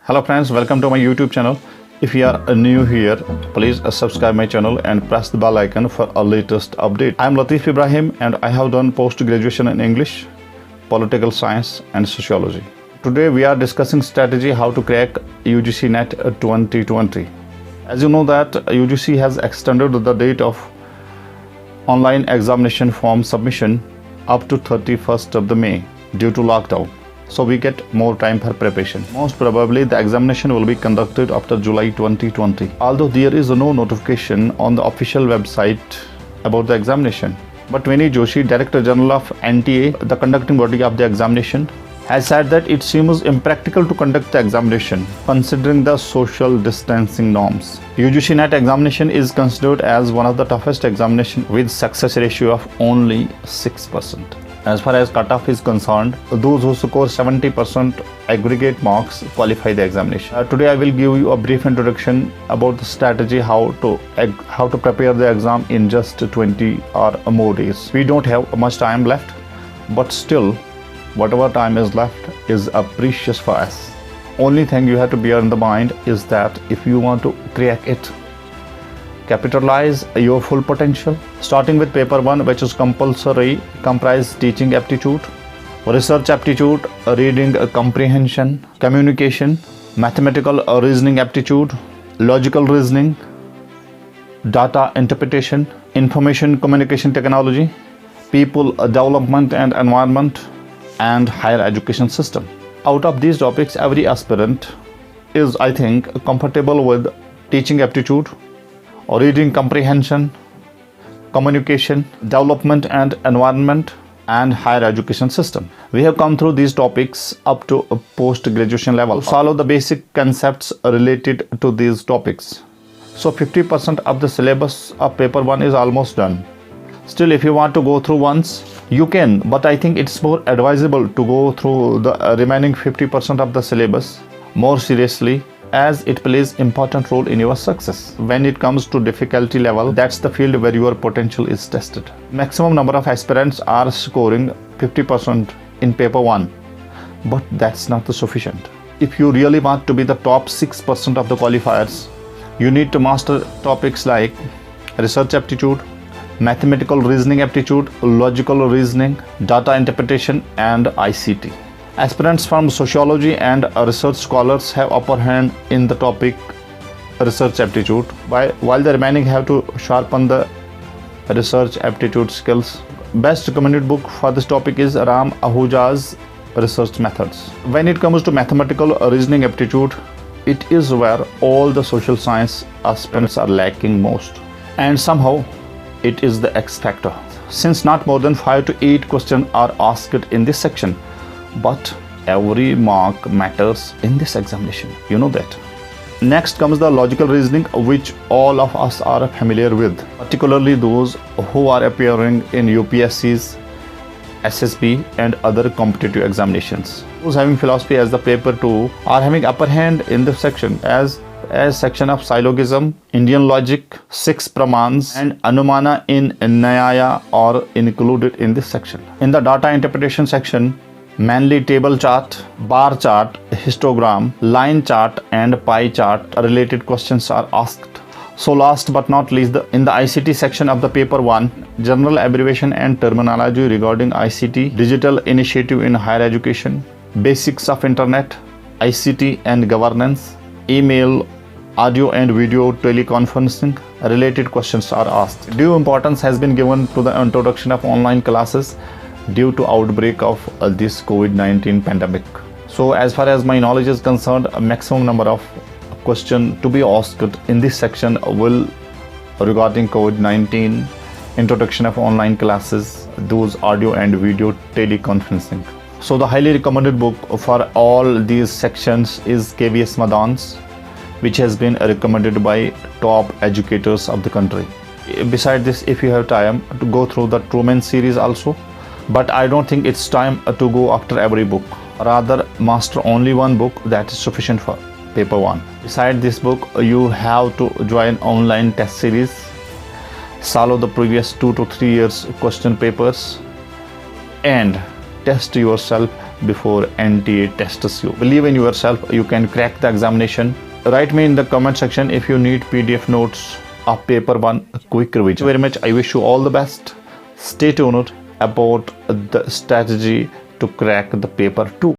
Hello friends, welcome to my YouTube channel. If you are new here, please subscribe my channel and press the bell icon for a latest update. I am Latif Ibrahim and I have done post-graduation in English, political science and sociology. Today we are discussing strategy how to crack UGC NET 2020. As you know that UGC has extended the date of online examination form submission up to 31st of the May due to lockdown. So we get more time for preparation. Most probably the examination will be conducted after July 2020. Although there is no notification on the official website about the examination. But Vinny Joshi, Director General of NTA, the conducting body of the examination, has said that it seems impractical to conduct the examination considering the social distancing norms. UGC NET examination is considered as one of the toughest examinations with success ratio of only 6%. As far as cutoff is concerned, those who score 70% aggregate marks qualify the examination. Today I will give you a brief introduction about the strategy how to prepare the exam in just 20 or more days. We don't have much time left, but still whatever time is left is precious for us. Only thing you have to bear in the mind is that if you want to crack it, capitalize your full potential. Starting with paper 1, which is compulsory, comprise teaching aptitude, research aptitude, reading comprehension, communication, mathematical reasoning aptitude, logical reasoning, data interpretation, information communication technology, people development and environment, and higher education system. Out of these topics, every aspirant is, I think, comfortable with teaching aptitude, reading comprehension, communication, development and environment, and higher education system. We have come through these topics up to a post-graduation level. Follow the basic concepts related to these topics. So 50% of the syllabus of paper 1 is almost done. Still, if you want to go through once, you can, but I think it's more advisable to go through the remaining 50% of the syllabus more seriously, as it plays important role in your success. When it comes to difficulty level, that's the field where your potential is tested. Maximum number of aspirants are scoring 50% in paper 1, but that's not sufficient. If you really want to be the top 6% of the qualifiers, you need to master topics like research aptitude, mathematical reasoning aptitude, logical reasoning, data interpretation, and ICT. Aspirants from sociology and research scholars have upper hand in the topic research aptitude, while the remaining have to sharpen the research aptitude skills. Best recommended book for this topic is Ram Ahuja's Research Methods. When it comes to mathematical reasoning aptitude, it is where all the social science aspirants are lacking most, and somehow it is the X factor, since not more than 5 to 8 questions are asked in this section. But every mark matters in this examination, you know that. Next comes the logical reasoning, which all of us are familiar with, particularly those who are appearing in UPSC's, SSB and other competitive examinations. Those having philosophy as the paper 2 are having upper hand in this section, as section of syllogism, Indian logic, 6 pramans and anumana in Nyaya are included in this section. In the data interpretation section, mainly table chart, bar chart, histogram, line chart and pie chart related questions are asked. So last but not least, in the ICT section of the paper 1, general abbreviation and terminology regarding ICT, digital initiative in higher education, basics of internet, ICT and governance, email, audio and video teleconferencing related questions are asked. Due importance has been given to the introduction of online classes due to outbreak of this COVID-19 pandemic. So as far as my knowledge is concerned, a maximum number of questions to be asked in this section will regarding COVID-19, introduction of online classes, those audio and video teleconferencing. So the highly recommended book for all these sections is KVS Madan's, which has been recommended by top educators of the country. Beside this, if you have time to go through the Truman series also, but I don't think it's time to go after every book. Rather, master only one book, that is sufficient for paper 1. Beside this book, you have to join online test series, follow the previous 2 to 3 years question papers, and test yourself before NTA tests you. Believe in yourself, you can crack the examination. Write me in the comment section if you need PDF notes of paper 1 quick revision. Very much. I wish you all the best. Stay tuned about the strategy to crack the paper 2.